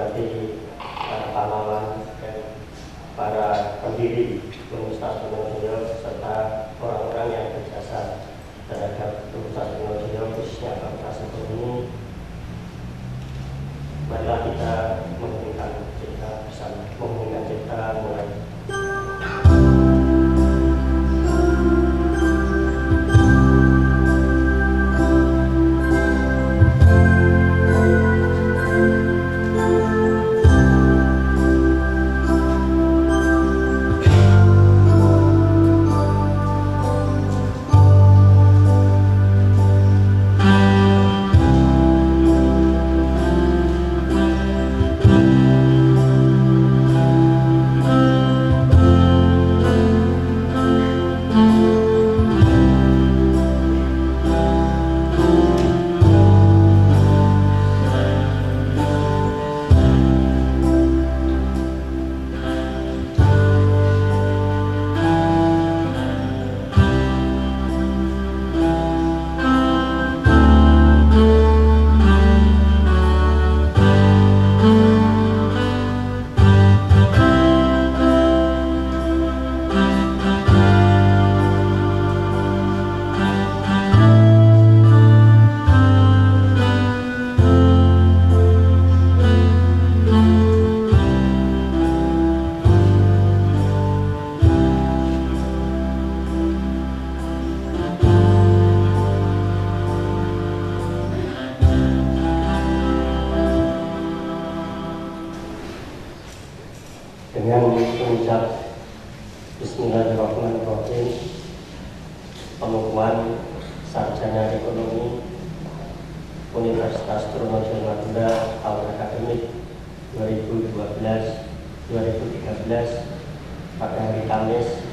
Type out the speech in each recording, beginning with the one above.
hormati para pahlawan dan para pendiri Universitas Trunojoyo serta orang-orang yang berjasa terhadap Universitas Trunojoyo khususnya Fakultas Ekonomi. Marilah kita menghentikan cipta bersama, menghentikan cipta mulai. Dengan mengucap Bismillahirrahmanirrahim, pengukuhan sarjana ekonomi Universitas Trunojoyo Madura tahun akademik 2012-2013 pada hari Kamis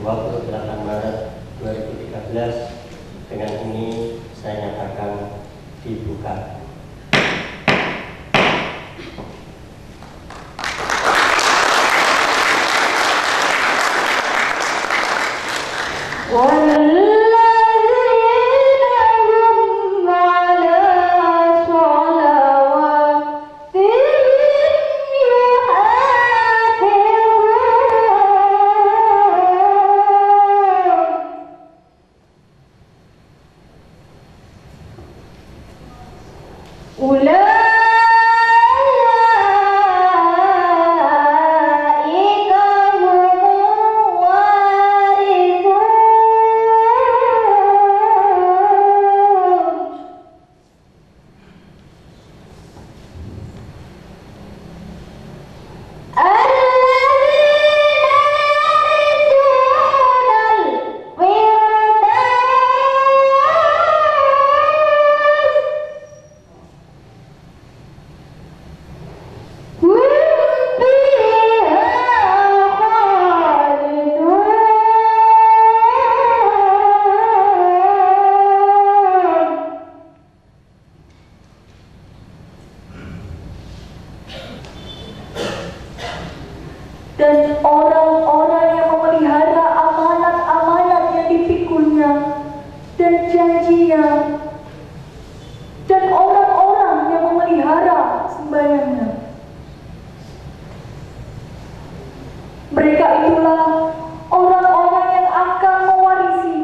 28 Maret 2013 dengan ini saya nyatakan dibuka. Dan orang-orang yang memelihara amanat-amanat yang dipikulnya dan janjinya, dan orang-orang yang memelihara sembahyangnya. Mereka itulah orang-orang yang akan mewarisi,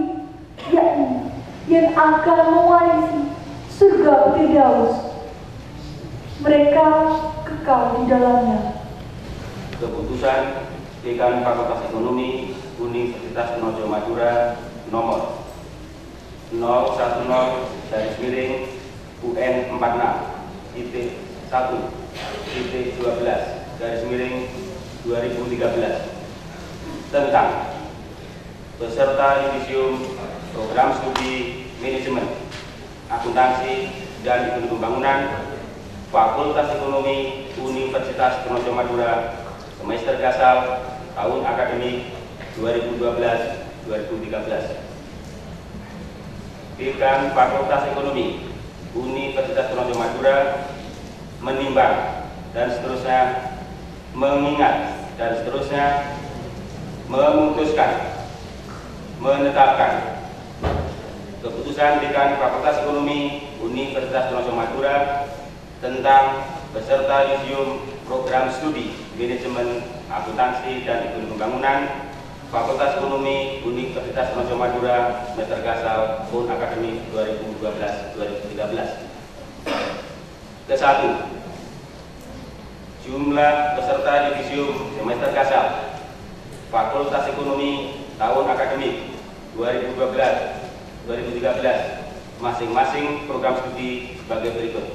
yakni yang akan mewarisi surga Firdaus. Mereka kekal di dalamnya. Keputusan Dekan Fakultas Ekonomi Universitas Trunojoyo Madura nomor 010-1/1/12/2013 tentang peserta yudisium program studi manajemen, akuntansi dan ekonomi pembangunan Fakultas Ekonomi Universitas Trunojoyo Madura semester dasar tahun akademik 2012-2013. Dekan Fakultas Ekonomi Universitas Trunojoyo Madura menimbang dan seterusnya mengingat dan seterusnya memutuskan menetapkan keputusan Dekan Fakultas Ekonomi Universitas Trunojoyo Madura tentang beserta Lyceum Program Studi Manajemen Akuntansi dan Ekonomi Pembangunan Fakultas Ekonomi Universitas Diponegoro Madura semester Gasal tahun akademik 2012-2013. Ke-1. Jumlah peserta Lyceum semester Gasal Fakultas Ekonomi tahun akademik 2012-2013 masing-masing program studi sebagai berikut.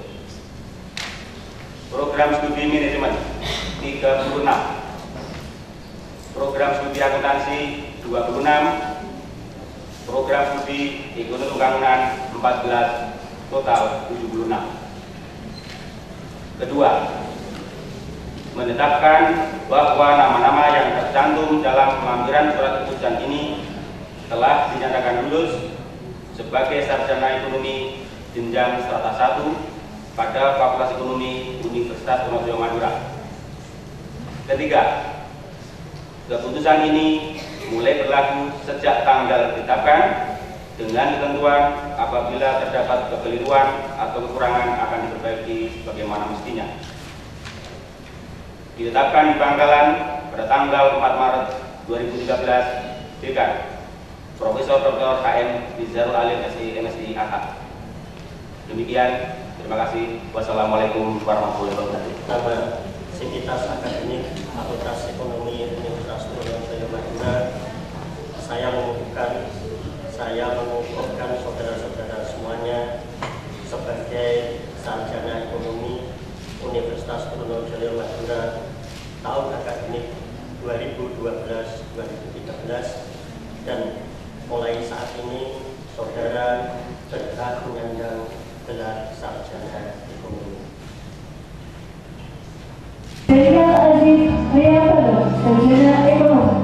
Program studi manajemen 36, program studi akuntansi 26, program studi ekonomi pembangunan 14, total 76. Kedua, menetapkan bahwa nama-nama yang tercantum dalam lampiran surat keputusan ini telah dinyatakan lulus sebagai sarjana ekonomi jenjang strata 1 pada Fakultas Ekonomi Universitas Diponegoro Madura. Ketiga, keputusan ini mulai berlaku sejak tanggal ditetapkan dengan ketentuan apabila terdapat kekeliruan atau kekurangan akan diperbaiki sebagaimana mestinya. Ditetapkan di Bangkalan pada tanggal 4 Maret 2013, Dekan Profesor Dr. H.M. Rizalul Alim SI MSI AH. Demikian, terima kasih. Wassalamualaikum warahmatullahi wabarakatuh. Nama Sivitas Akademik Fakultas Ekonomi Universitas Diponegoro Madura, saya mengucapkan saudara-saudara semuanya sebagai sarjana ekonomi Universitas Diponegoro Madura tahun akademik 2012-2013, dan mulai saat ini saudara berhak menyandang gelar sarjana ekonomi. Daniel Aziz Hayatano, sarjana ekonomi.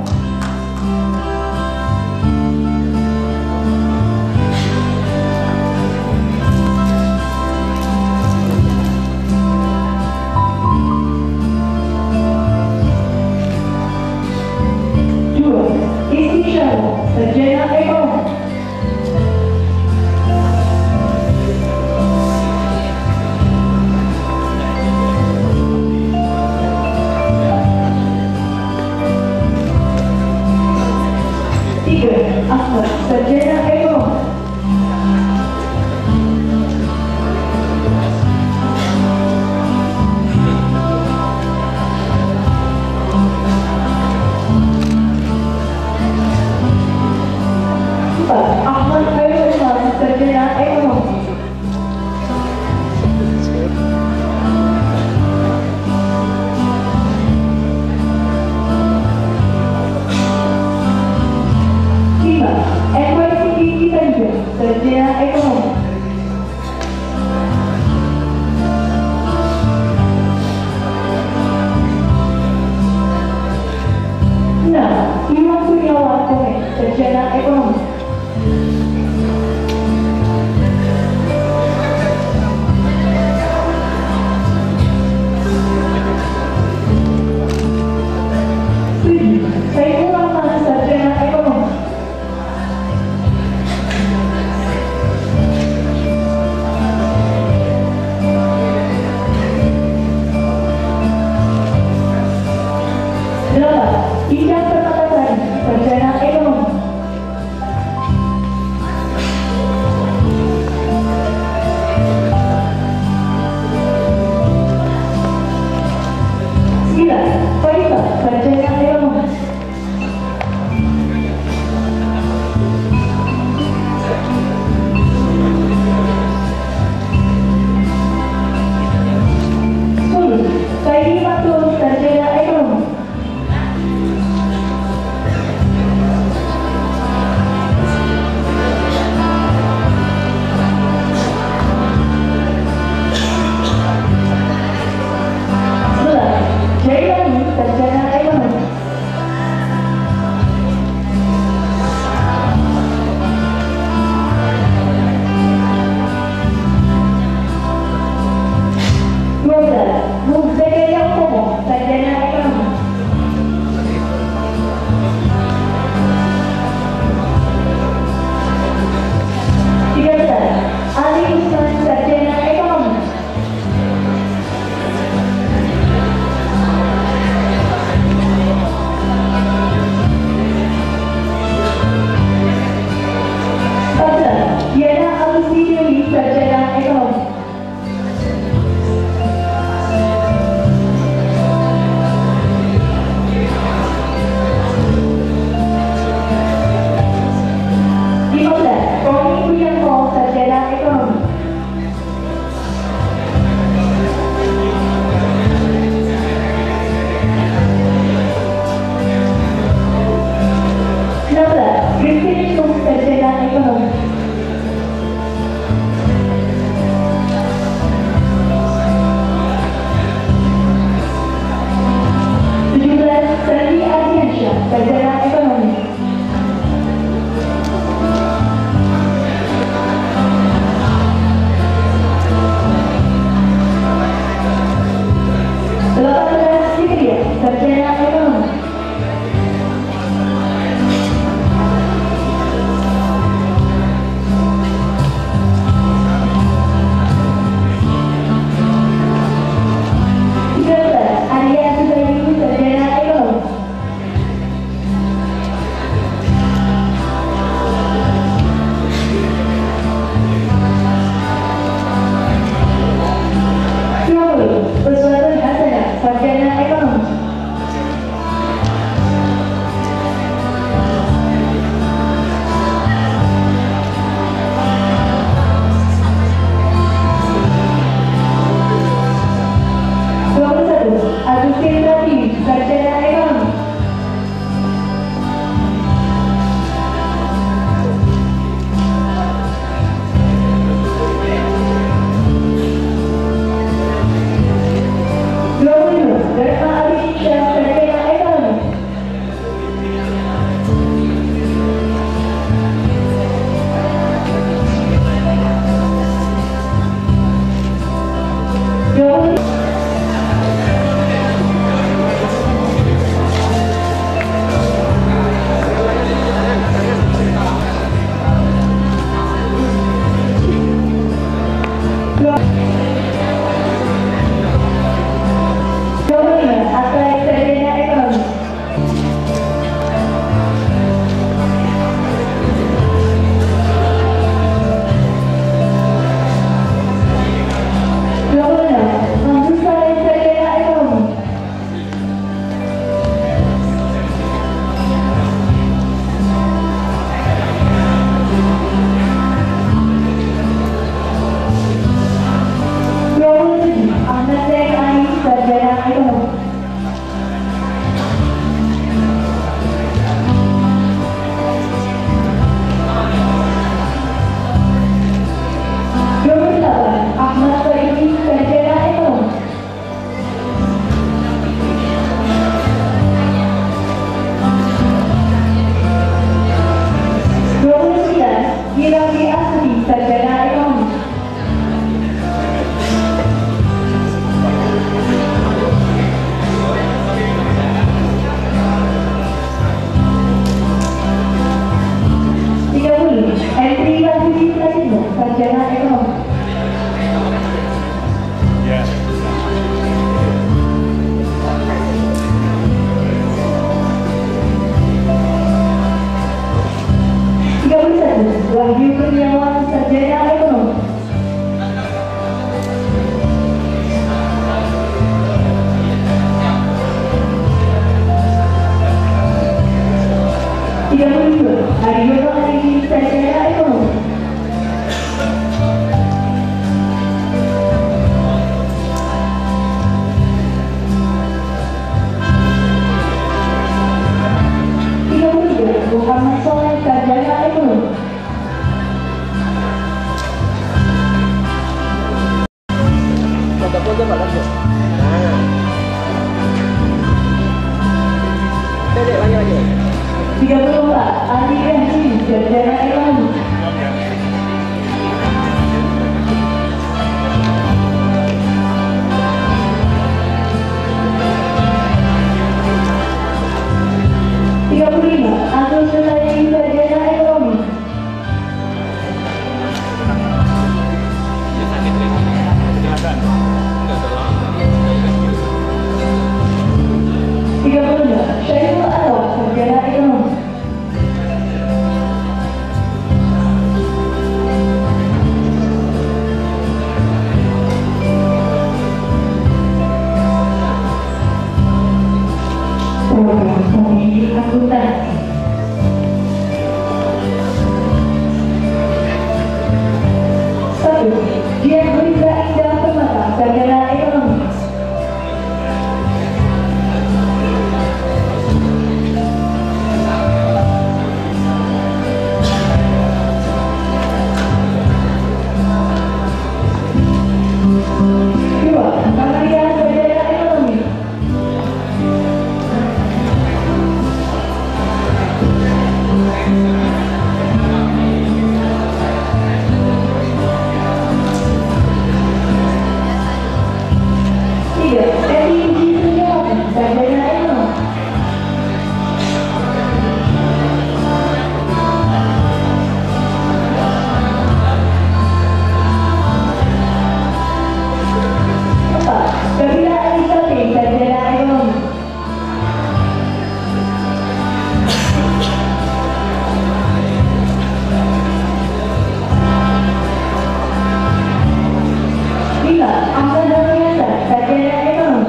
Dua, Isti Syarah, sarjana ekonomi. Ahmad, sarjana ekonomi. Empat, Ahmad Khairul Islam, sarjana ekonomi. Sarjana ekonomi. 6, Iwan Kurniawan Komeng, sarjana ekonomi. 7, Saiful Rahman, sarjana ekonomi. 8, Indah Permatasari, sarjana ekonomi. 9, Faisal, sarjana ekonomi. 10, Saidi Matul, sarjana ekonomi. 11, Jailani, sarjana ekonomi. Agus Nuradi, sarjana ekonomi. Tiga puluh Syaiful Anwar, sarjana ekonomi. Pemilih akuntansi. Satu, Dian Gurindra Indah Permata, sarjana ekonomi. Dua, Amalia, sarjana ekonomi. Tiga, Eti Jisunyawati, sarjana ekonomi. Empat, Gabila Anisati, sarjana ekonomi. Lima, Ahmad Damiansa, sarjana ekonomi.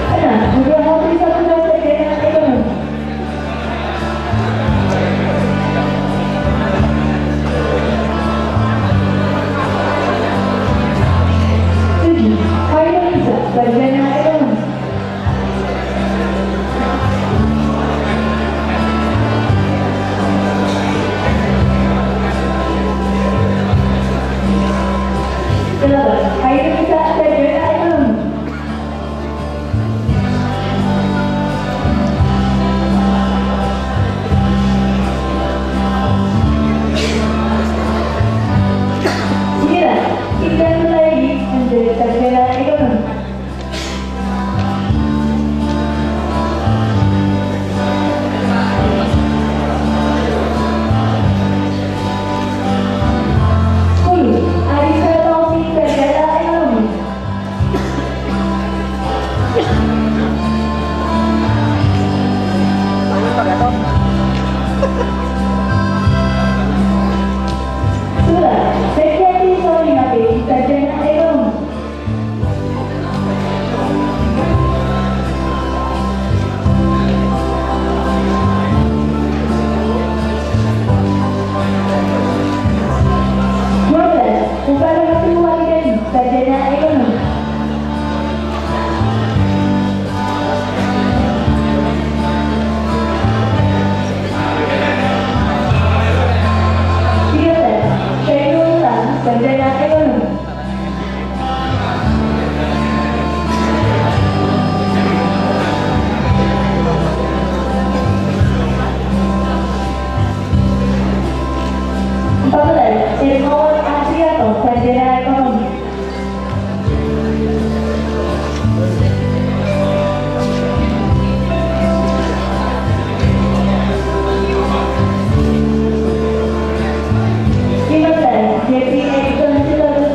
Enam, Nugraha Trisaputra, sarjana ekonomi. Tujuh, Khairul Nisa, sarjana ekonomi. Delapan, Khairul Nisa, sarjana ekonomi. Sembilan, Indah Nuraidi, menjadi sarjana ekonomi. Sepuluh, Arisa Taufik, sarjana ekonomi. Sebelas, Setiati Solinate, sarjana ekonomi. Dua belas, Mubarakatu Walidati, sarjana ekonomi. Tiga belas, Syairul Islam, sarjana ekonomi. Empat belas, Irmawan Asriato, sarjana ekonomi. Lima belas, Jeffrey Edison Sitorus,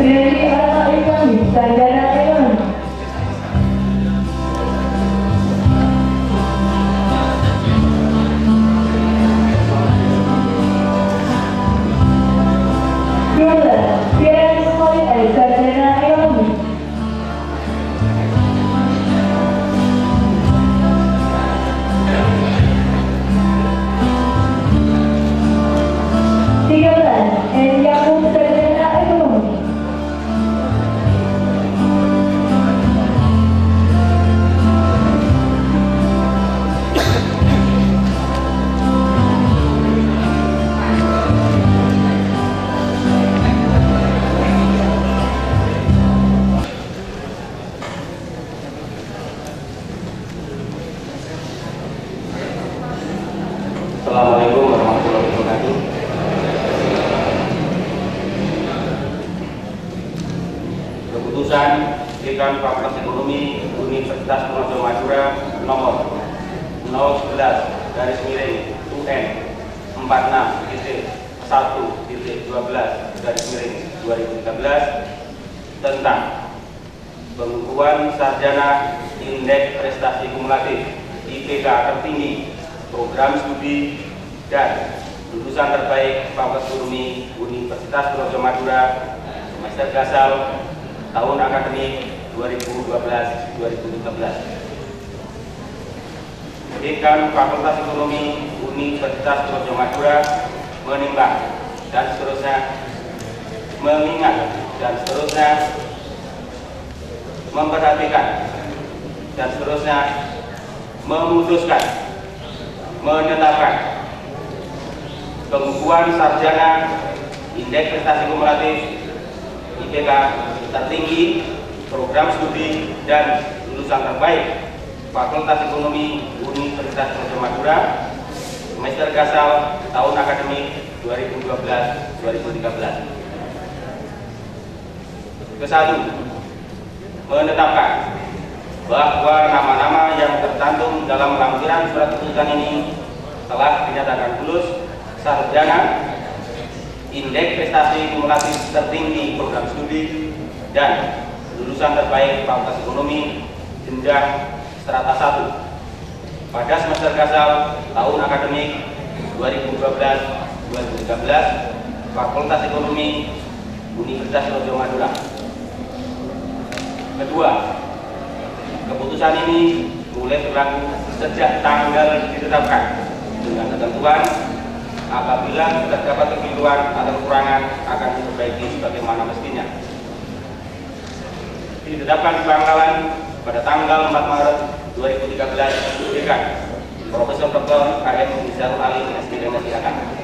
Direksi Anak Ekonomi, Sarjana Ekonomi. Piran Politik, Sarjana Ekonomi. Yakub, Sarjana Ekonomi. Assalamualaikum warahmatullahi wabarakatuh. Keputusan Dekan Fakultas Ekonomi Universitas Penajam Madura nomor 011/UN 46.1.12/2013 tentang pengukuhan sarjana indeks prestasi kumulatif IPK tertinggi program studi dan lulusan terbaik Fakultas Ekonomi Universitas Penajam Madura semester gasal tahun akademik 2012-2013. Dekan Fakultas Ekonomi Universitas Penajam Madura menimbang dan seterusnya mengingat dan seterusnya memperhatikan dan seterusnya memutuskan menetapkan pengukuhan sarjana indeks prestasi kumulatif IPK tertinggi program studi dan lulusan terbaik Fakultas Ekonomi Universitas Penajam Madura semester gasal tahun akademik 2012-2013. Kesatu, menetapkan bahwa nama-nama yang tercantum dalam lampiran surat keputusan ini telah dinyatakan lulus sarjana indeks prestasi kumulatif tertinggi program studi dan lulusan terbaik Fakultas Ekonomi jenjang strata 1 pada semester gasal tahun akademik 2012-2013 Fakultas Ekonomi Universitas Penajam Madura. Kedua, keputusan ini mulai berlaku sejak tanggal ditetapkan dengan ketentuan apabila terdapat kekeliruan atau kekurangan akan diperbaiki sebagaimana mestinya. Ditetapkan di Bangkalan pada tanggal 4 Maret 2013 Dekan Profesor Dr. KM Nizarul Ali SPDM silakan.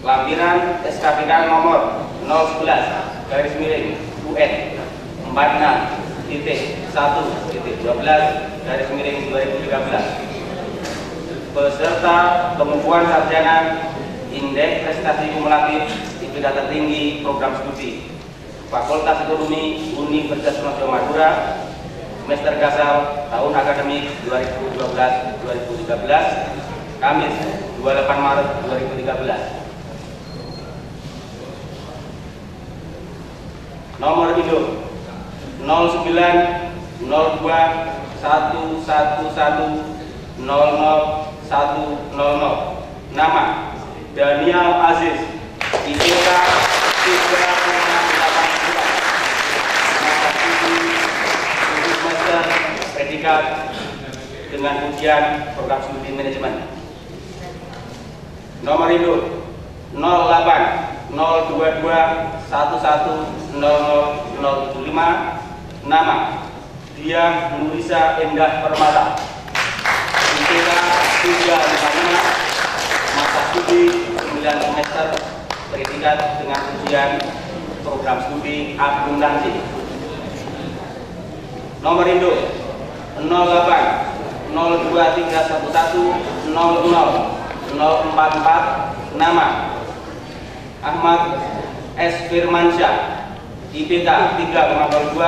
Lampiran SKPK nomor 011/UN 46.1.12/2013 beserta pengukuhan sarjana indeks prestasi kumulatif IPK tertinggi program studi Fakultas Ekonomi Universitas Penajam Madura semester gasal tahun akademik 2012-2013 Kamis 28 Maret 2013. Nomor induk 090211100100. Nama Daniel Aziz, IPK 3,82. Masa studi semester predikat dengan ujian program studi manajemen. Nomor induk 08-022-11-00075. Nama Diah Nurisa Endah Permata, IPK 3,55. Masa studi 9 semester predikat dengan ujian program studi akuntansi. Nomor induk 08-02311-00-044. Nama Ahmad S. Firmansyah, IPK 3,02.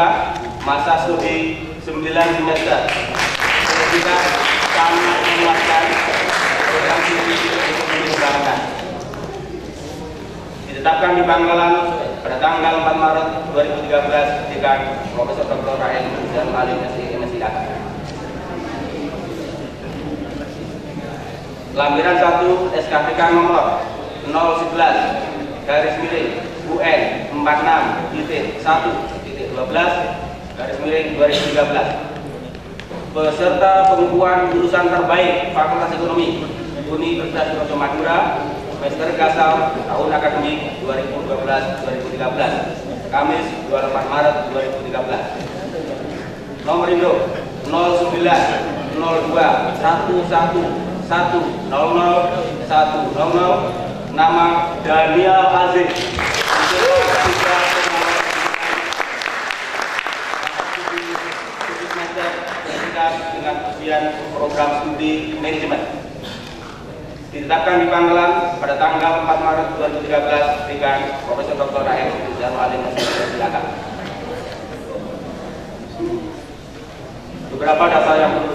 Masa studi 9 semester predikat sangat memuaskan program studi ekonomi kebangsaan. di Bangkalan pada tanggal 4 Maret 2013 dengan Profesor Dr. Rahim dan Alim SIAK. Lampiran 1 SKPK nomor 011 garis miring UN 46.1.12 garis miring 2013. Peserta pengukuhan lulusan terbaik Fakultas Ekonomi Universitas Gajah Madura semester Gasal tahun akademik 2012-2013 Kamis 24 Maret 2013. Nomor induk 09 02 11 100 100. Nama Daniel Aziz. Dengan ujian program studi manajemen ditetapkan di Bangkalan pada tanggal 4 Maret 2013 dengan Profesor Dr. Rahim dan Alim SIAK. Beberapa data yang perlu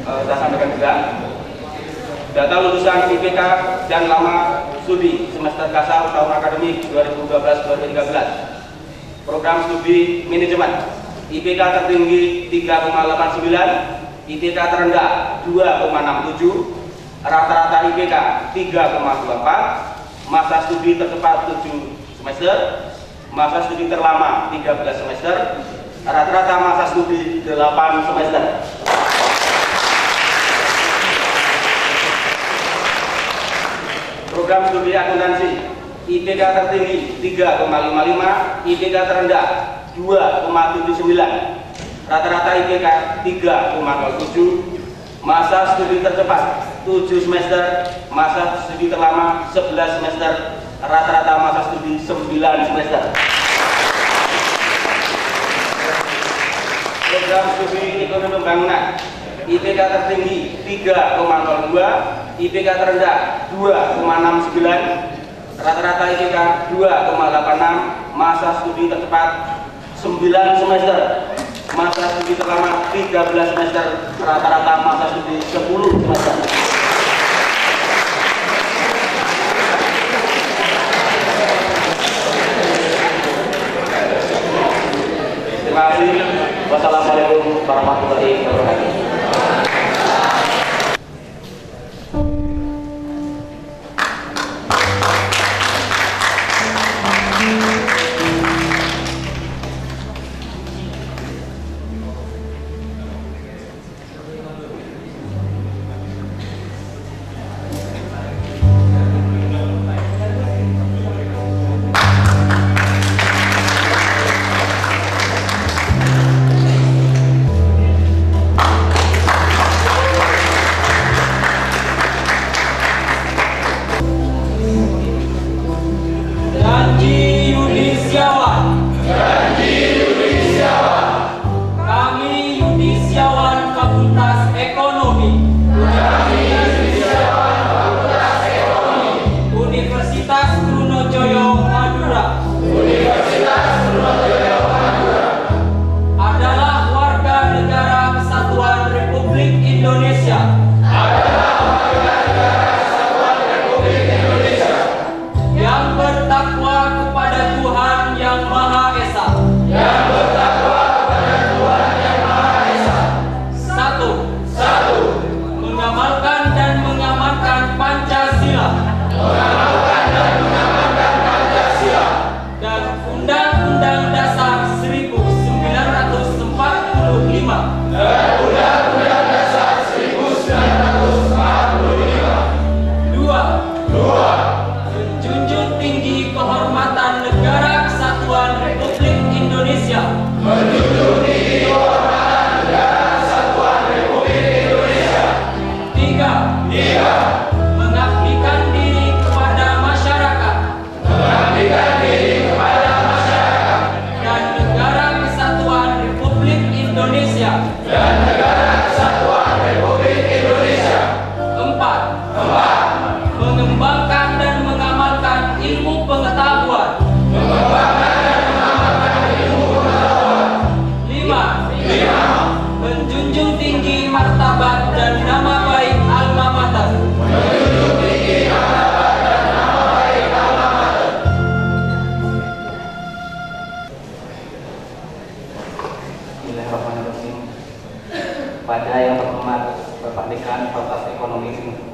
saya sampaikan juga. Data lulusan IPK dan lama studi semester Gasal tahun akademik 2012-2013. Program studi manajemen IPK tertinggi 3,89, IPK terendah 2,67, rata-rata IPK 3,24, masa studi tercepat 7 semester, masa studi terlama 13 semester, rata-rata masa studi 8 semester. Program studi akuntansi IPK tertinggi 3,55, IPK terendah 2,79, rata-rata IPK 3,07, masa studi tercepat 7 semester, masa studi terlama 11 semester, rata-rata masa studi 9 semester. Program studi ekonomi pembangunan IPK tertinggi 3,02, IPK terendah 2,69, rata-rata IPK 2,86, masa studi tercepat 9 semester, masa studi terlama 13 semester, rata-rata masa studi 10 semester. Terima kasih. Wassalamualaikum warahmatullahi wabarakatuh.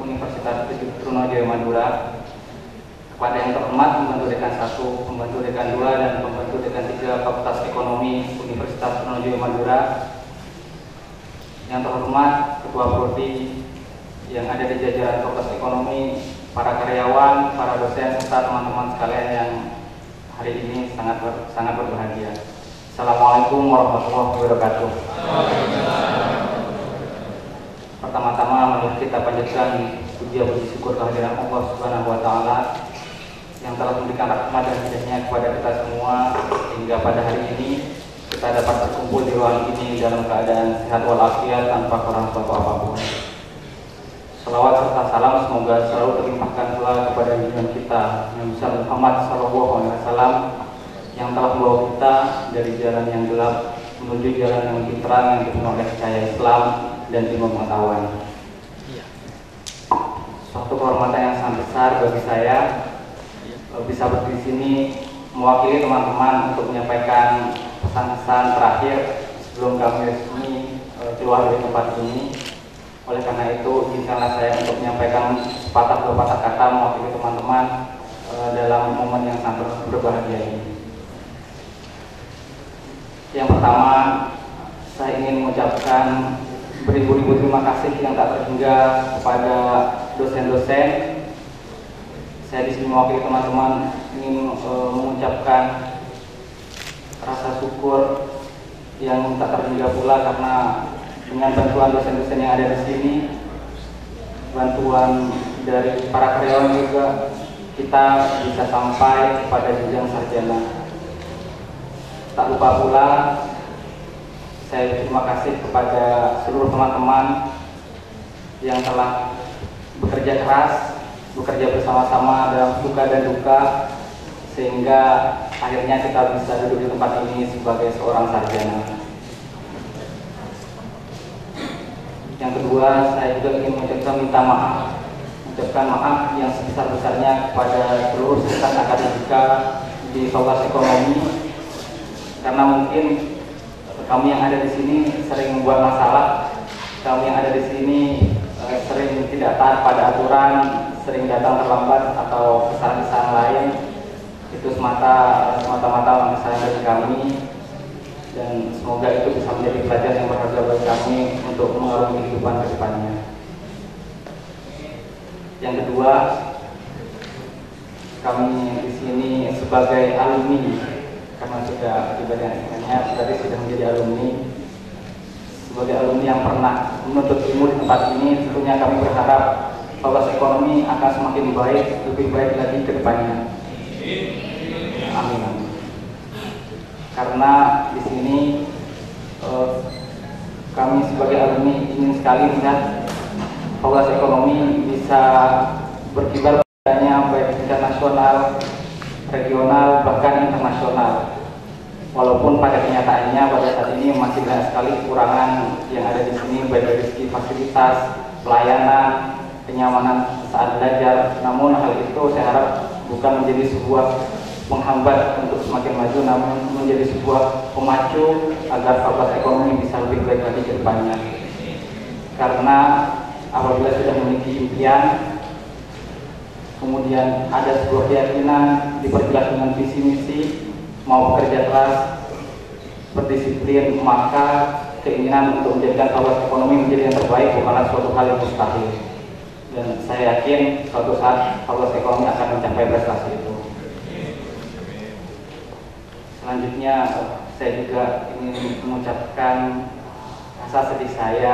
Universitas Trunojoyo Madura, kepada yang terhormat Pembantu Dekan 1, Pembantu Dekan 2, dan Pembantu Dekan 3 Fakultas Ekonomi Universitas Trunojoyo Madura, yang terhormat Ketua Prodi yang ada di jajaran Fakultas Ekonomi, para karyawan, para dosen, serta teman-teman sekalian yang hari ini sangat berbahagia. Assalamualaikum warahmatullahi wabarakatuh. Pertama-tama mari kita panjatkan puji syukur kehadiran Allah Subhanahu wa taala yang telah memberikan rahmat dan hidayahnya kepada kita semua hingga pada hari ini kita dapat berkumpul di ruang ini dalam keadaan sehat walafiat tanpa kurang suatu apapun. Salawat serta salam semoga selalu terlimpahkan pula kepada junjungan kita Nabi Muhammad SAW yang telah membawa kita dari jalan yang gelap menuju jalan yang lebih terang yang dipenuhi oleh cahaya Islam dan ilmu pengetahuan. Suatu kehormatan yang sangat besar bagi saya bisa berdiri di sini mewakili teman-teman untuk menyampaikan pesan-pesan terakhir sebelum kami resmi keluar dari tempat ini. Oleh karena itu, izinkanlah saya untuk menyampaikan sepatah dua patah kata mewakili teman-teman dalam momen yang sangat berbahagia ini. Yang pertama, saya ingin mengucapkan beribu-ribu terima kasih yang tak terhingga kepada dosen-dosen. Saya di sini mewakili teman-teman ingin mengucapkan rasa syukur yang tak terhingga pula karena dengan bantuan dosen-dosen yang ada di sini, bantuan dari para karyawan juga, kita bisa sampai pada jenjang sarjana. Tak lupa pula, saya terima kasih kepada seluruh teman-teman yang telah bekerja keras, bekerja bersama-sama dalam suka dan duka, sehingga akhirnya kita bisa duduk di tempat ini sebagai seorang sarjana. Yang kedua, saya juga ingin mengucapkan maaf yang sebesar-besarnya kepada seluruh rekan akademika di Fakultas Ekonomi, karena mungkin kami yang ada di sini sering membuat masalah, kami yang ada di sini sering tidak taat pada aturan, sering datang terlambat atau kesalahan-kesalahan lain. Itu semata-mata kesalahan dari kami. Dan semoga itu bisa menjadi pelajaran yang berharga bagi kami untuk mengarungi kehidupan ke depannya. Yang kedua, kami di sini sebagai alumni, karena sudah ibadahnya berarti sudah menjadi alumni. Sebagai alumni yang pernah menuntut ilmu di tempat ini, tentunya kami berharap Fakultas Ekonomi akan semakin baik, lebih baik lagi ke depannya. Amin. Karena di sini kami sebagai alumni ingin sekali melihat Fakultas Ekonomi bisa berkibar banyak baik tingkat nasional, regional, bahkan internasional. Walaupun pada kenyataannya pada saat ini masih banyak sekali kekurangan yang ada di sini baik dari segi fasilitas, pelayanan, kenyamanan saat belajar. Namun hal itu saya harap bukan menjadi sebuah menghambat untuk semakin maju, namun menjadi sebuah pemacu agar Fakultas Ekonomi bisa lebih baik lagi ke depannya. Karena apabila sudah memiliki impian, kemudian ada sebuah keyakinan, diperjelas dengan visi misi, mau bekerja keras, berdisiplin, maka keinginan untuk menjadikan Fakultas Ekonomi menjadi yang terbaik bukanlah suatu hal yang mustahil. Dan saya yakin suatu saat Fakultas Ekonomi akan mencapai prestasi itu. Selanjutnya, saya juga ingin mengucapkan rasa sedih saya,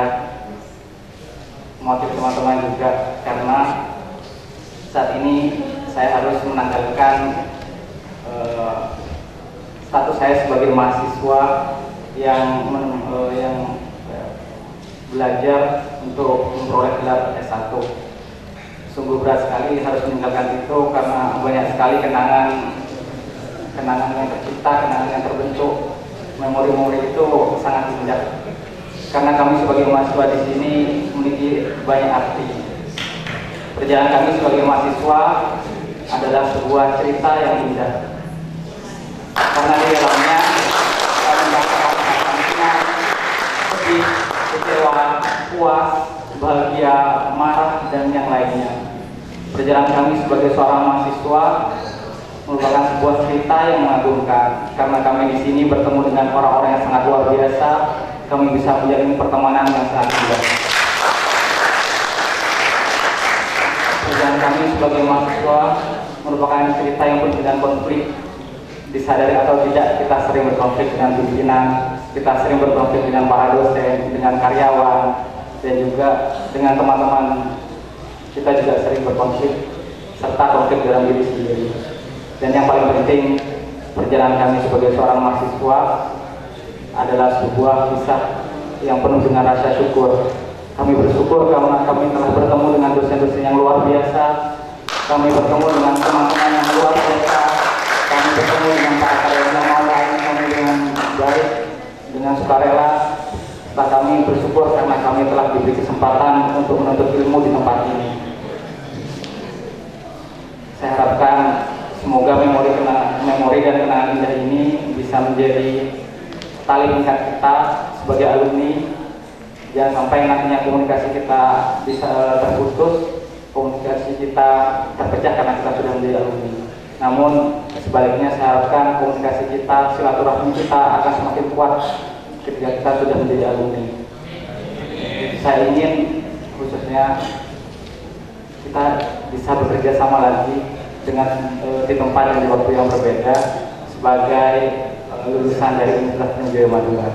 mewakili teman-teman juga, karena saat ini saya harus menanggalkan status saya sebagai mahasiswa yang belajar untuk memperoleh gelar S1. Sungguh berat sekali harus meninggalkan itu karena banyak sekali kenangan yang tercipta, kenangan yang terbentuk. Memori-memori itu sangat indah. Karena kami sebagai mahasiswa di sini memiliki banyak arti. Perjalanan kami sebagai mahasiswa adalah sebuah cerita yang indah. Karena di dalamnya kami merasakan sedih, kecewa, puas, bahagia, marah, dan yang lainnya. Perjalanan kami sebagai seorang mahasiswa merupakan sebuah cerita yang mengagumkan, karena kami di sini bertemu dengan orang-orang yang sangat luar biasa. Kami bisa menjalin pertemanan yang sangat indah. Perjalanan kami sebagai mahasiswa merupakan cerita yang penuh dengan konflik. Disadari atau tidak, kita sering berkonflik dengan pimpinan, kita sering berkonflik dengan para dosen, dengan karyawan, dan juga dengan teman-teman. Kita juga sering berkonflik serta konflik dalam diri sendiri. Dan yang paling penting, perjalanan kami sebagai seorang mahasiswa adalah sebuah kisah yang penuh dengan rasa syukur. Kami bersyukur karena kami telah bertemu dengan dosen-dosen yang luar biasa. Kami bertemu dengan teman-teman yang luar biasa. Kami bertemu dengan para karyawan yang melayani kami dengan baik, dengan sukarela. Setelah kami bersyukur karena kami telah diberi kesempatan untuk menuntut ilmu di tempat ini. Saya harapkan semoga memori dan kenangan indah ini bisa menjadi tali pengikat kita sebagai alumni. Jangan sampai nantinya komunikasi kita bisa terputus, komunikasi kita terpecah karena kita sudah menjadi alumni. Namun sebaliknya saya harapkan komunikasi kita, silaturahmi kita akan semakin kuat ketika kita sudah menjadi alumni. Saya ingin khususnya kita bisa bekerja sama lagi dengan di tempat dan di waktu yang berbeda sebagai lulusan dari Universitas Brawijaya Madura.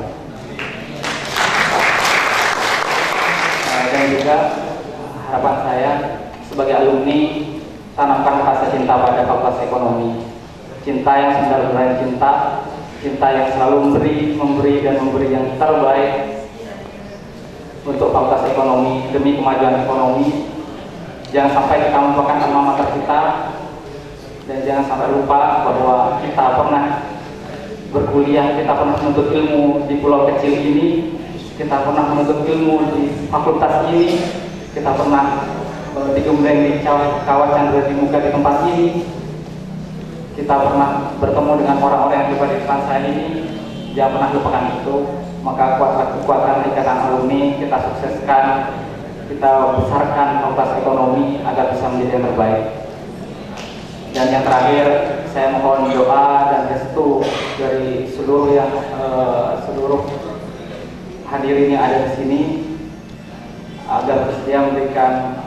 Dan juga harapan saya sebagai alumni, tanamkan rasa cinta pada Fakultas Ekonomi. Cinta yang sebenarnya cinta yang selalu memberi yang terbaik untuk Fakultas Ekonomi demi kemajuan ekonomi. Jangan sampai kita melupakan alma mater kita, dan jangan sampai lupa bahwa kita pernah berkuliah, kita pernah menuntut ilmu di pulau kecil ini, kita pernah menuntut ilmu di fakultas ini, kita pernah digembleng di kawasan di muka di tempat ini, kita pernah bertemu dengan orang-orang yang juga di depan saya ini. Jangan pernah lupakan itu. Maka kuatkan ikatan alumni, kita sukseskan, kita besarkan Fakultas Ekonomi agar bisa menjadi yang terbaik. Dan yang terakhir, saya mohon doa dan restu dari seluruh hadirin yang ada di sini agar bersedia memberikan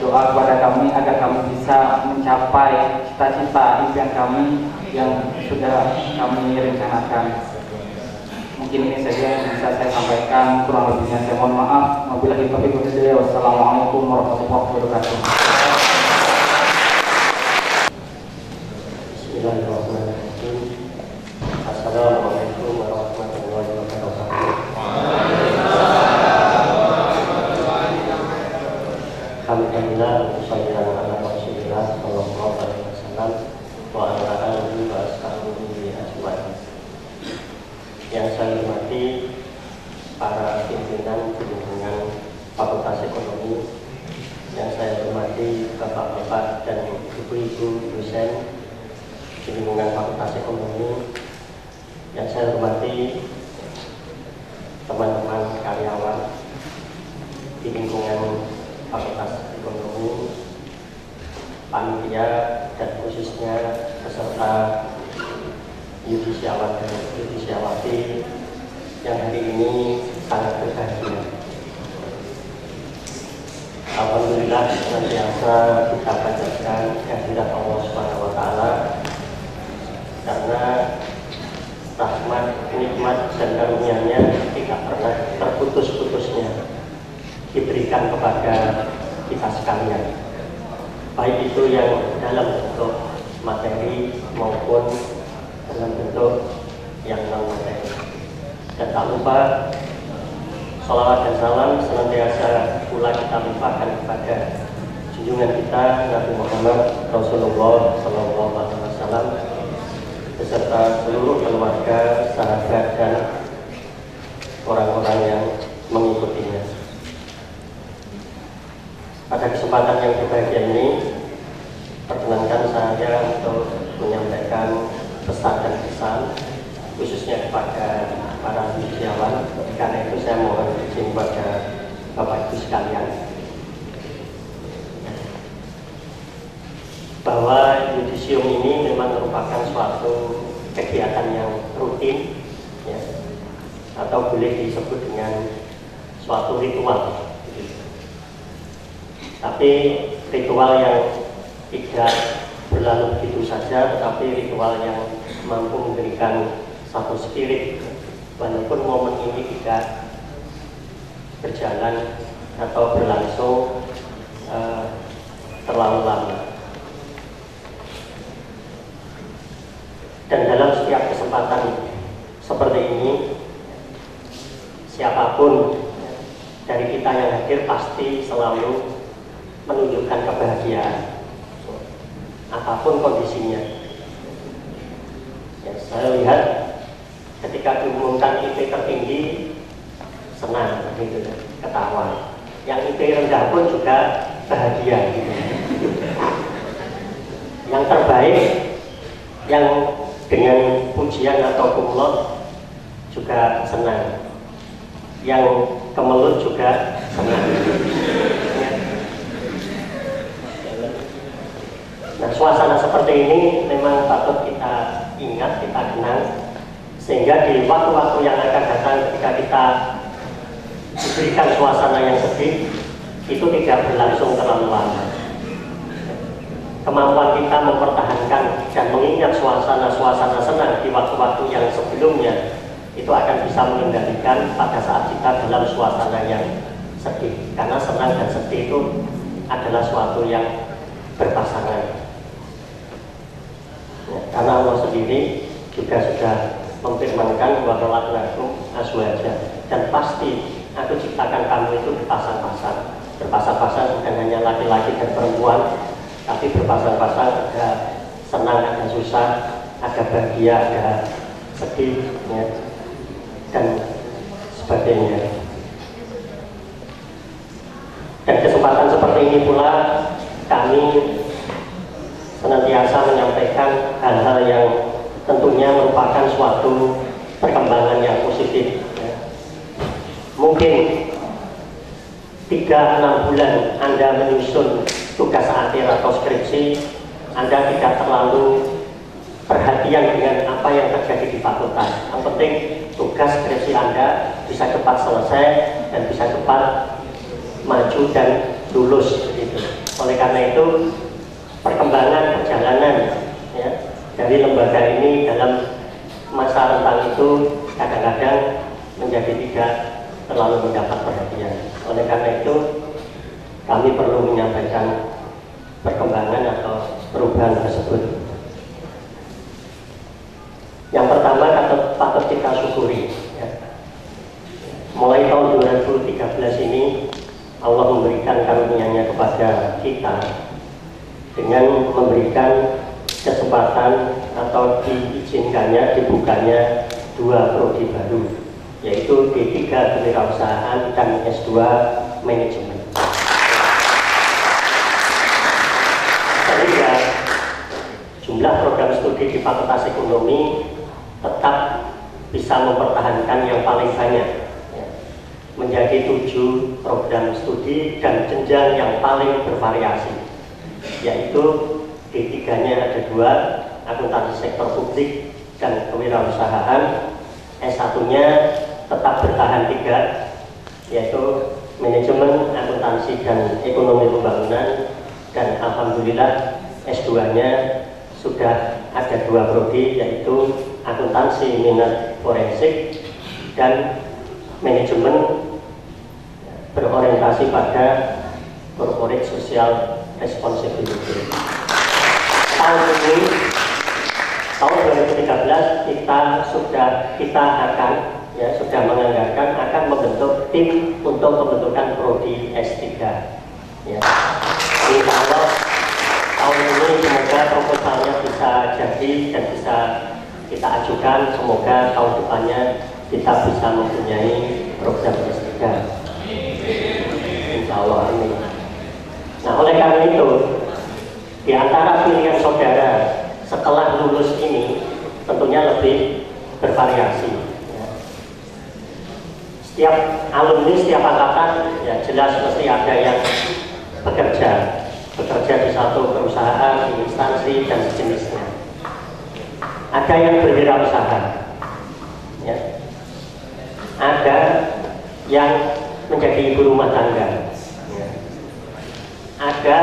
doa kepada kami agar kami bisa mencapai cita-cita impian kami yang sudah kami rencanakan. Mungkin ini saja yang bisa saya sampaikan, kurang lebihnya saya mohon maaf. Wabillahi taufiq wal hidayah. Wassalamualaikum warahmatullahi wabarakatuh. Bismillahirrahmanirrahim. Assalamualaikum warahmatullahi wabarakatuh. Alhamdulillah, wassalatu ala Rasulillah sallallahu alaihi wasallam wa ala alihi wa ashabihi ajmain. Yang saya hormati para pimpinan lingkungan Fakultas Ekonomi, yang saya hormati bapak-bapak dan ibu-ibu dosen di lingkungan Fakultas Ekonomi, yang saya hormati teman-teman karyawan di lingkungan Fakultas Ekonomi, panitia, dan khususnya peserta yudisiawan dan yudisiawati yang hari ini sangat berbahagia. Alhamdulillah, senantiasa kita panjatkan kehadirat Allah Subhanahu wa Ta'ala, karena rahmat, nikmat, dan karunia-Nya tidak pernah terputus-putusnya diberikan kepada kita sekalian, baik itu yang dalam bentuk materi maupun dalam bentuk yang non materi. Dan tak lupa salawat dan salam senantiasa pula kita limpahkan kepada junjungan kita Nabi Muhammad Rasulullah Sallallahu Alaihi Wasallam beserta seluruh keluarga, sahabat, dan orang-orang yang mengikutinya. Pada kesempatan yang berbahagia ini, perkenankan saya untuk menyampaikan pesan dan pesan khususnya kepada para yudisiawan. Karena itu saya mohon izin kepada Bapak Ibu sekalian, bahwa yudisium ini memang merupakan suatu kegiatan yang rutin, ya, atau boleh disebut dengan suatu ritual. Tapi ritual yang tidak berlalu begitu saja, tetapi ritual yang mampu memberikan satu spirit, walaupun momen ini tidak berjalan atau berlangsung terlalu lama. Dan dalam setiap kesempatan seperti ini, siapapun dari kita yang hadir pasti selalu menunjukkan kebahagiaan, apapun kondisinya. Ya, saya lihat ketika diumumkan IP tertinggi, senang, gitu, ketawa. Yang IP rendah pun juga bahagia, gitu. Yang terbaik, yang dengan pujian atau kumlot juga senang, yang kemelut juga senang. Nah, suasana seperti ini memang patut kita ingat, kita kenang, sehingga di waktu-waktu yang akan datang ketika kita diberikan suasana yang sedih, itu tidak berlangsung terlalu lama. Kemampuan kita mempertahankan dan mengingat suasana-suasana senang di waktu-waktu yang sebelumnya itu akan bisa mengendalikan pada saat kita dalam suasana yang sedih. Karena senang dan sedih itu adalah suatu yang berpasangan. Ya, karena Allah sendiri juga sudah memfirmankan wa khalaqnakum azwaja, dan pasti aku ciptakan kamu itu berpasang-pasang. Berpasang-pasang bukan hanya laki-laki dan perempuan, tapi berpasang-pasang, ada senang, ada susah, ada bahagia, ada sedih, ya, dan sebagainya. Dan kesempatan seperti ini pula kami senantiasa menyampaikan hal-hal yang tentunya merupakan suatu perkembangan yang positif, ya. Mungkin 3-6 bulan Anda menyusun tugas akhir atau skripsi, Anda tidak terlalu perhatian dengan apa yang terjadi di fakultas. Yang penting tugas skripsi Anda bisa cepat selesai dan bisa cepat maju dan lulus, begitu. Oleh karena itu, perkembangan perjalanan, ya, dari lembaga ini dalam masa rentang itu kadang-kadang menjadi tidak terlalu mendapat perhatian. Oleh karena itu, kami perlu menyampaikan perkembangan atau perubahan tersebut. Yang pertama, patut kita syukuri, ya. Mulai tahun 2013 ini Allah memberikan karunia-Nya kepada kita dengan memberikan kesempatan atau diizinkannya, dibukanya 2 prodi baru, yaitu D3 Kewirausahaan dan S2 Manajemen. Sehingga jumlah program studi di Fakultas Ekonomi tetap bisa mempertahankan yang paling banyak, ya, menjadi 7 program studi dan jenjang yang paling bervariasi, yaitu D3-nya ada 2, akuntansi sektor publik dan kewirausahaan. S1-nya tetap bertahan 3, yaitu manajemen, akuntansi, dan ekonomi pembangunan. Dan alhamdulillah S2-nya sudah ada 2 prodi, yaitu akuntansi minat forensik dan manajemen berorientasi pada corporate social responsibility. Tahun ini, tahun 2013 kita akan, ya, sudah menganggarkan akan membentuk tim untuk pembentukan prodi S3, ya. Insya Allah tahun ini semoga proposalnya bisa jadi dan bisa kita ajukan. Semoga tahun depannya kita bisa mempunyai program S3. Insya Allah, amin. Nah, oleh karena itu, di antara pilihan saudara setelah lulus ini tentunya lebih bervariasi, ya. setiap alumni, setiap angkatan ya jelas mesti ada yang bekerja di satu perusahaan, di instansi dan sejenisnya. Ada yang berwirausaha, ya. Ada yang menjadi ibu rumah tangga, ya. Ada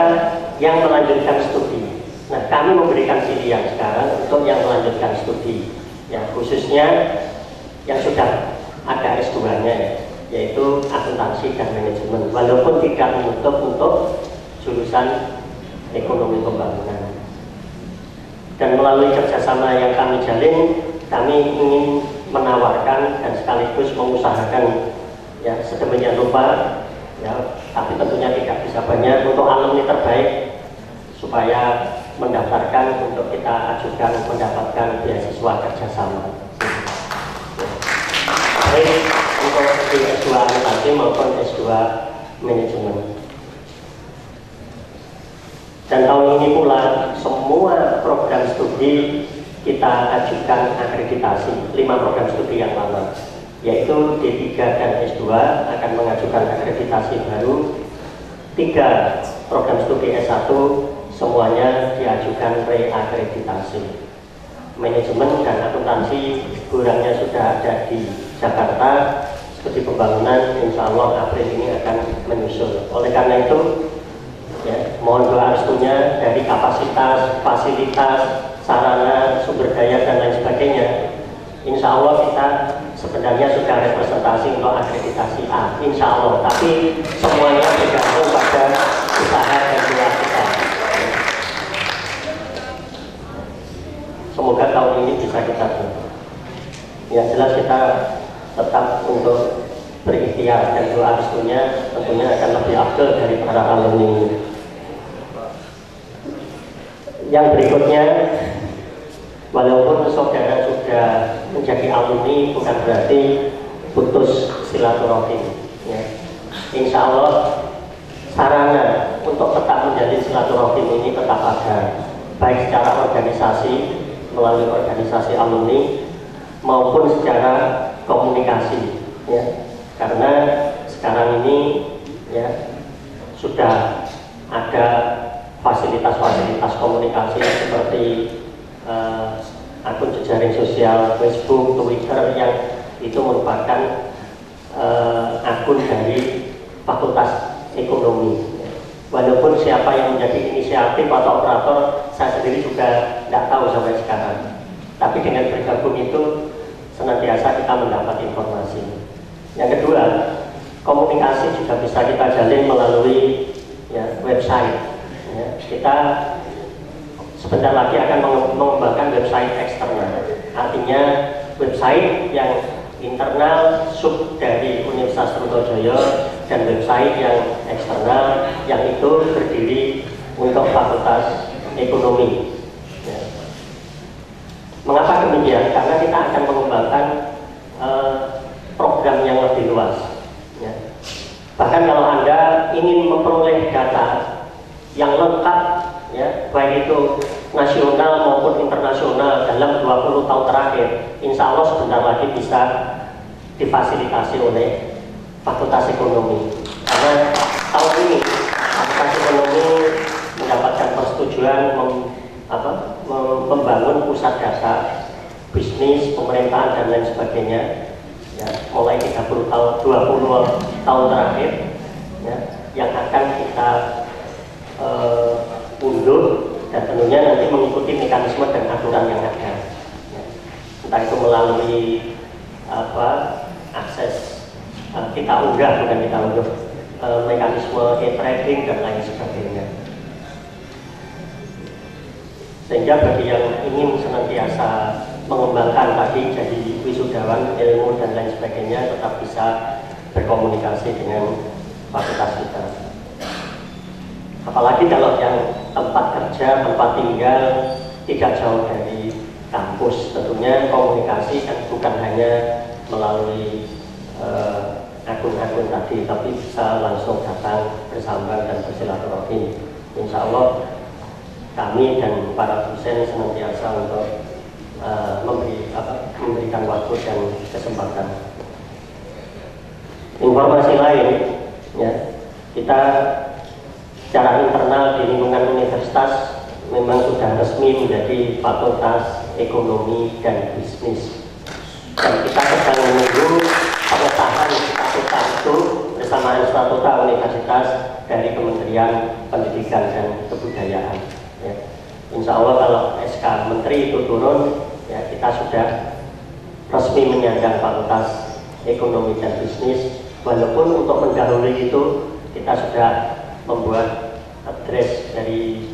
yang melanjutkan studi. Nah, kami memberikan pilihan sekarang untuk yang melanjutkan studi, ya, khususnya yang sudah ada S2-nya, yaitu akuntansi dan manajemen, walaupun tidak menutup untuk jurusan ekonomi pembangunan. Dan melalui kerjasama yang kami jalin, kami ingin menawarkan dan sekaligus mengusahakan ya sedemikian rupa, ya, tapi tentunya tidak bisa banyak, untuk alumni terbaik supaya mendaftarkan untuk kita ajukan mendapatkan beasiswa kerjasama. Baik untuk di S2 akuntansi maupun S2 manajemen. Dan tahun ini pula semua program studi kita ajukan akreditasi, 5 program studi yang lama, yaitu D3 dan S2 akan mengajukan akreditasi baru, 3 program studi S1 semuanya diajukan reakreditasi. Manajemen dan akuntansi kurangnya sudah ada di Jakarta, studi pembangunan insya Allah April ini akan menyusul. Oleh karena itu, ya, mohon doa restunya dari kapasitas, fasilitas, sarana, sumber daya dan lain sebagainya. Insya Allah kita sebenarnya sudah representasi untuk akreditasi A, insya Allah. Tapi semuanya bergantung pada usaha dan doa kita. Semoga tahun ini bisa kita buat. Ya jelas kita tetap untuk berikhtiar dan doa restunya tentunya akan lebih afdal dari para alumni. Yang berikutnya, walaupun saudara sudah menjadi alumni bukan berarti putus silaturahim. Ya. Insya Allah sarana untuk tetap menjalin silaturahim ini tetap ada, baik secara organisasi melalui organisasi alumni maupun secara komunikasi. Ya. Karena sekarang ini ya sudah ada fasilitas-fasilitas komunikasi seperti akun jejaring sosial, Facebook, Twitter yang itu merupakan akun dari Fakultas Ekonomi. Walaupun siapa yang menjadi inisiatif atau operator saya sendiri juga tidak tahu sampai sekarang. Tapi dengan bergabung itu senantiasa kita mendapat informasi. Yang kedua, komunikasi juga bisa kita jalin melalui ya, website. Ya, kita sebentar lagi akan mengembangkan website eksternal, artinya website yang internal sub dari Universitas Trunojoyo dan website yang eksternal yang itu berdiri untuk Fakultas Ekonomi. Ya. Mengapa demikian? Karena kita akan mengembangkan program yang lebih luas. Ya. Bahkan kalau Anda ingin memperoleh data yang lengkap, ya, baik itu nasional maupun internasional dalam 20 tahun terakhir, insya Allah sebentar lagi bisa difasilitasi oleh Fakultas Ekonomi. Karena tahun ini Fakultas Ekonomi mendapatkan persetujuan membangun pusat data bisnis, pemerintahan dan lain sebagainya, ya, mulai 20 tahun terakhir, ya, yang akan kita undur dan tentunya nanti mengikuti mekanisme dan aturan yang ada, ya. Entah itu melalui akses kita unggah, bukan kita unduh, mekanisme e-trading dan lain sebagainya. Sehingga bagi yang ingin senantiasa mengembangkan tadi jadi wisudawan ilmu dan lain sebagainya tetap bisa berkomunikasi dengan fakultas kita. Apalagi kalau yang tempat kerja, tempat tinggal tidak jauh dari kampus, tentunya komunikasi kan bukan hanya melalui akun-akun tadi, tapi bisa langsung datang bersama dan bersilaturahim. Insya Allah kami dan para dosen senantiasa untuk memberikan waktu dan kesempatan. Informasi lain, ya, kita secara internal di lingkungan universitas memang sudah resmi menjadi Fakultas Ekonomi dan Bisnis. Dan kita sedang menunggu pengesahan statuta itu bersamaan statuta universitas dari Kementerian Pendidikan dan Kebudayaan. Ya. Insya Allah kalau SK Menteri itu turun, ya, kita sudah resmi menyandang Fakultas Ekonomi dan Bisnis. Walaupun untuk mendahului itu kita sudah membuat address dari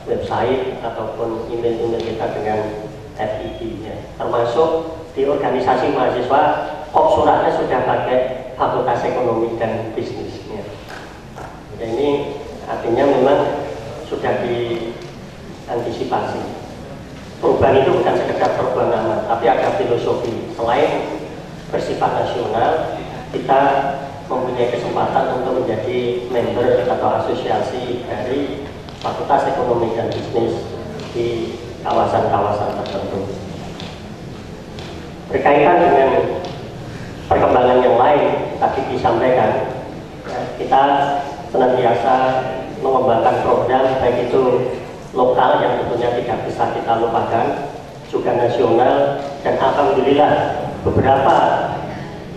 website ataupun email-email kita dengan FID, ya. Termasuk di organisasi mahasiswa kok suratnya sudah pakai Fakultas Ekonomi dan Bisnis, ya. Ya, ini artinya memang sudah diantisipasi. Perubahan itu bukan sekedar perubahan nama, tapi ada filosofi. Selain bersifat nasional, kita mempunyai kesempatan untuk menjadi member atau asosiasi dari Fakultas Ekonomi dan Bisnis di kawasan-kawasan tertentu. Berkaitan dengan perkembangan yang lain tadi disampaikan, ya, kita senantiasa mengembangkan program baik itu lokal yang tentunya tidak bisa kita lupakan, juga nasional, dan alhamdulillah beberapa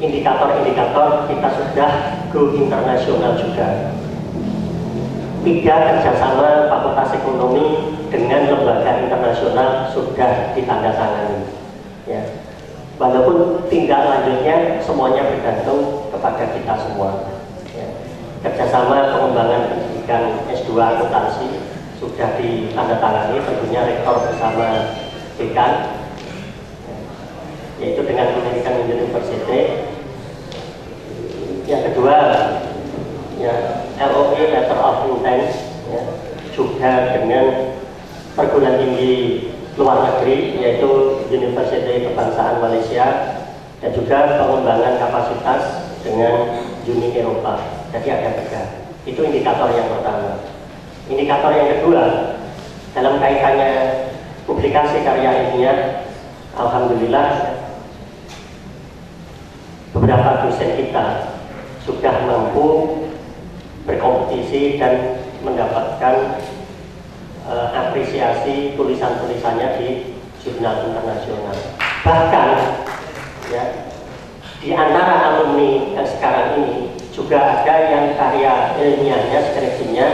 indikator-indikator kita sudah go internasional juga. 3 kerjasama Fakultas Ekonomi dengan lembaga internasional sudah ditandatangani. Ya. Walaupun tindak lanjutnya semuanya bergantung kepada kita semua. Ya. Kerjasama pengembangan pendidikan S2 akuntansi sudah ditandatangani, tentunya rektor bersama dekan, yaitu dengan Pendidikan University. Yang kedua, ya, LOE Letter of Intent, ya, juga dengan perguruan tinggi luar negeri, yaitu University Kebangsaan Malaysia, dan juga pengembangan kapasitas dengan Uni Eropa. Jadi ada 3. Itu indikator yang pertama. Indikator yang kedua, dalam kaitannya publikasi karya ilmiah, alhamdulillah beberapa dosen kita sudah mampu berkompetisi dan mendapatkan apresiasi tulisan-tulisannya di jurnal internasional. Bahkan, ya, di antara alumni yang sekarang ini juga ada yang karya ilmiahnya, skripsinya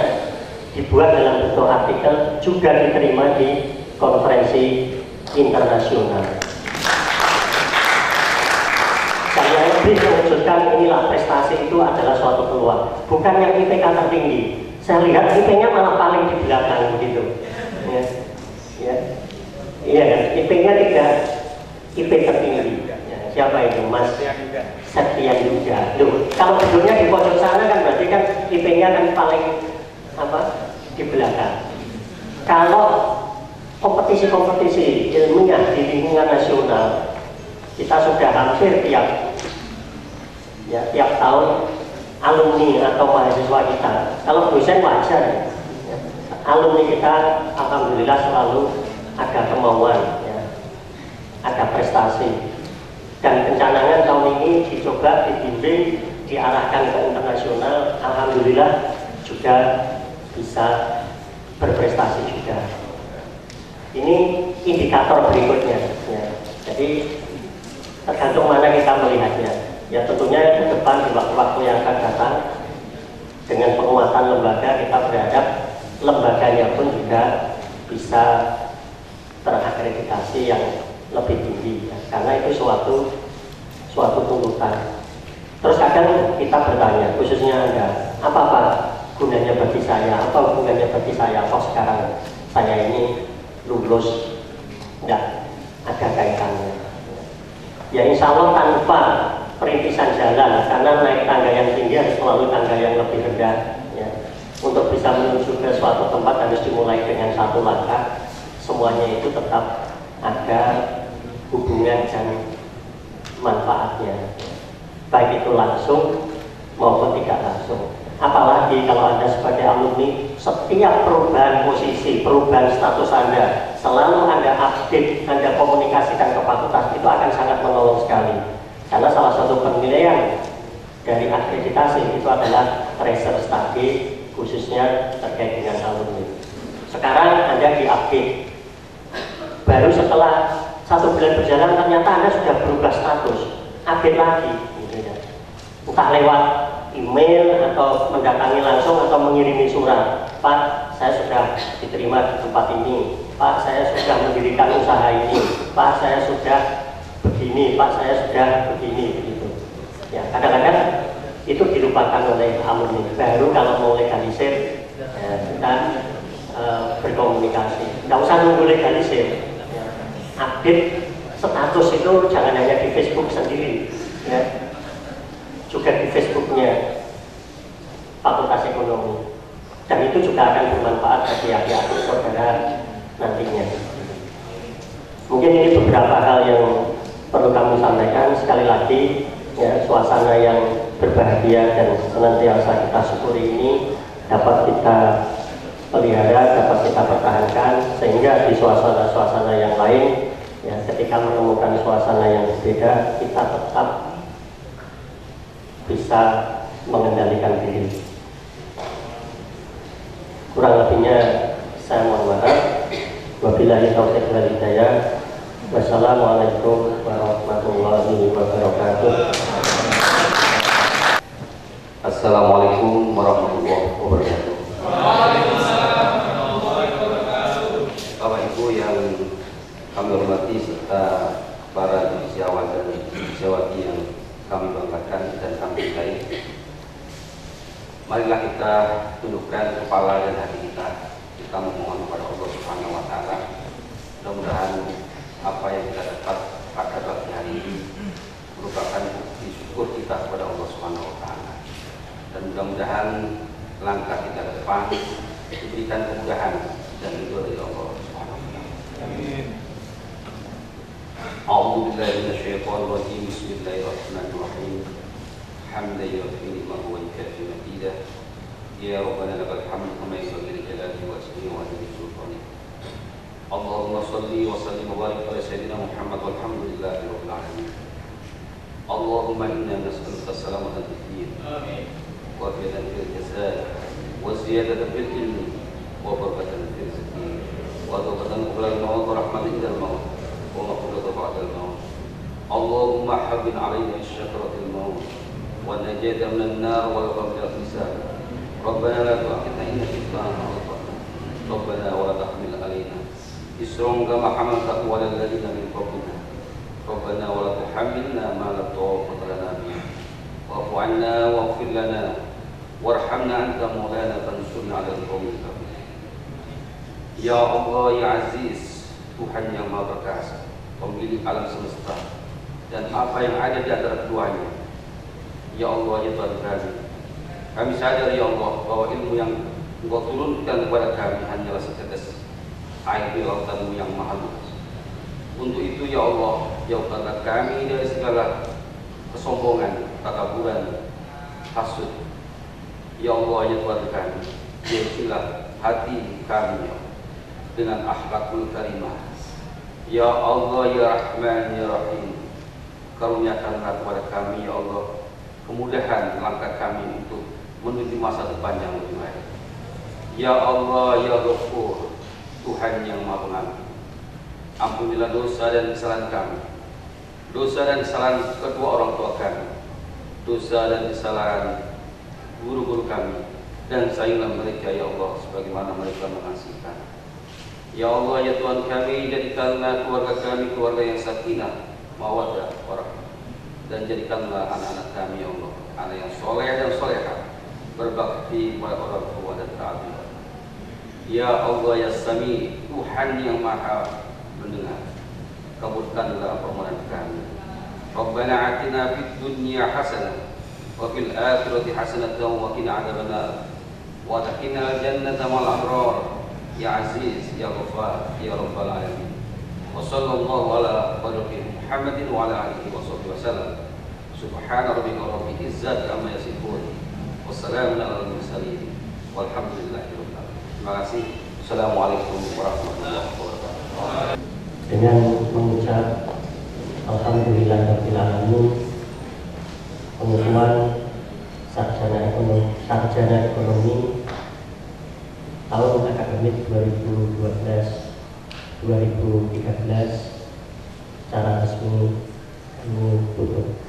dibuat dalam bentuk artikel, juga diterima di konferensi internasional. Yang lebih mengejutkan, inilah prestasi itu adalah suatu peluang, bukan yang IPK tertinggi. Saya lihat IP-nya malah paling di belakang begitu. Ya, ya, iya kan? IP-nya tidak IP tertinggi. Ya, siapa itu? Mas Septian juga. Loh, kalau duduknya di pojok sana kan berarti kan IP-nya kan paling di belakang. Kalau kompetisi-kompetisi ilmiah di lingkungan nasional, kita sudah hampir tiap tahun alumni atau mahasiswa kita, kalau dosen wajar, ya, alumni kita alhamdulillah selalu ada kemauan, ya, ada prestasi, dan pencanangan tahun ini dicoba dibimbing, diarahkan ke internasional, alhamdulillah juga bisa berprestasi juga. Ini indikator berikutnya, ya. Jadi tergantung mana kita melihatnya. Ya tentunya ke depan di waktu-waktu yang akan datang, dengan penguatan lembaga, kita berharap lembaganya pun juga bisa terakreditasi yang lebih tinggi, ya. Karena itu suatu tuntutan. Terus kadang kita bertanya, khususnya Anda, apa gunanya bagi saya, apa hubungannya bagi saya, kok sekarang saya ini lulus? Enggak ada kaitannya. Ya insya Allah tanpa perintisan jalan, karena naik tangga yang tinggi harus melalui tangga yang lebih rendah, ya. Untuk bisa menuju ke suatu tempat harus dimulai dengan satu langkah. Semuanya itu tetap ada hubungan dan manfaatnya, baik itu langsung maupun tidak langsung. Apalagi kalau Anda sebagai alumni, setiap perubahan posisi, perubahan status Anda, selalu Anda update, Anda komunikasikan ke fakultas, itu akan sangat menolong sekali. Karena salah satu penilaian dari akreditasi itu adalah tracer study khususnya terkait dengan alumni. Sekarang Anda di-update. Baru setelah 1 bulan berjalan ternyata Anda sudah berubah status, update lagi. Gitu ya. Entah lewat email atau mendatangi langsung atau mengirimi surat. Pak, saya sudah diterima di tempat ini. Pak, saya sudah mendirikan usaha ini. Pak, saya sudah begini. Pak, saya sudah begini. Begitu. Ya, kadang-kadang itu dilupakan oleh alumni. Baru kalau mau legalisir, ya, kita berkomunikasi. Nggak usah nunggu legalisir. Ya. Update status itu jangan hanya di Facebook sendiri. Ya. Juga di Facebooknya Fakultas Ekonomi, dan itu juga akan bermanfaat bagi adik-adik saudara nantinya. Mungkin ini beberapa hal yang perlu kami sampaikan. Sekali lagi, ya, suasana yang berbahagia dan senantiasa kita syukuri ini dapat kita pelihara, dapat kita pertahankan, sehingga di suasana-suasana yang lain, ya, ketika menemukan suasana yang berbeda, kita tetap bisa mengendalikan diri. Kurang lebihnya saya mohon maaf. Wabillahi taufiq wal hidayah. Wassalamualaikum warahmatullahi wabarakatuh. Assalamualaikum warahmatullahi wabarakatuh. Bapak Ibu yang kami hormati serta para jurusiawan dan jurusiawati yang kami banggakan dan kami cintai, marilah kita tundukkan kepala dan hati kita. Kita memohon kepada Allah Subhanahu wa Ta'ala. Mudah-mudahan apa yang kita dapat pada pagi hari ini merupakan bukti syukur kita kepada Allah Subhanahu wa Ta'ala. Dan mudah-mudahan langkah kita ke depan diberikan kemudahan dan ridho dari Allah Subhanahu wa Ta'ala. Amin. A'udzu billahi minasyaitonir rajim. Bismillahirrahmanirrahim. Hamdan yu'ti ni'mahu wa yukafi mazidah. Ya Rabbana lakal hamdu kama yanbaghi li jalali wajhihi wa li sultanih. Allahumma shalli wa sallim wa barik ala sayyidina Muhammad walhamdulillahi rabbil alamin. Allahumma inna nas'aluka as-salamata fid din. Amin. Wa afiyatan fil jasad wa ziyadatan fil ilmi wa barakatan fil rizqi wa tawbatan qabla al-maut wa rahmatan inda al-maut. اللهم حبب علينا الشكرة الموت والنجاة من النار والغم من الحساب. ربنا لا تؤاخذنا إن نسينا أو أخطأنا. ربنا ولا تحمل علينا إصرا كما حملته على الذين من قبلنا. ربنا ولا تحملنا ما لا طاقة لنا به. واعف عنا واغفر لنا وارحمنا أنت مولانا فانصرنا على القوم الكافرين. Ya Allah, ya Aziz, Tuhan yang Maha Perkasa, pemilik alam semesta dan apa yang ada di antara keduanya. Ya Allah, ya Tuhan kami sadar ya Allah bahwa ilmu yang Engkau turunkan kepada kami hanyalah setetes air di lautan-Mu yang maha luas. Untuk itu ya Allah, jauhkanlah kami dari segala kesombongan, takaburan, hasud. Ya Allah, ya Tuhan kami, jadilah hati kami dengan akhlakul karimah. Ya Allah, ya Rahman, ya Rahim, karuniakanlah kepada kami ya Allah kemudahan langkah kami untuk menuju masa depan yang lebih baik. Ya Allah, ya Ghafur, Tuhan yang Maha Pengampun, ampunilah dosa dan kesalahan kami, dosa dan kesalahan kedua orang tua kami, dosa dan kesalahan guru-guru kami, dan sayangilah mereka ya Allah sebagaimana mereka mengasihi kami. Ya Allah, ya Tuhan kami, jadikanlah keluarga kami keluarga yang sakinah, mawaddah, warahmah, dan jadikanlah anak-anak kami ya Allah anak yang soleh dan solehah, berbakti kepada orang tua dan taat. Ya Allah, ya Sami, Tuhan yang Maha mendengar, kabulkanlah permohonan kami. Rabbana atina fid dunya hasanah wa fil akhirati hasanah wa qina adzabannar wa adkhilna al-jannata ma'al abrar. Ya Aziz, ya Ghaffar, ya Rabbal Alamin. Wa sallallahu ala Muhammadin wa ala alihi wa sahbihi wasallam. Subhana rabbika rabbil izzati amma yasifun. Wassalamun ala al-mursalin. Walhamdulillahi rabbil alamin. Terima kasih. Assalamualaikum warahmatullahi wabarakatuh. Dengan mengucap Alhamdulillahirabbil alamin, pengumuman sarjana ekonomi tahun akademik 2012-2013 secara resmi kami tutup.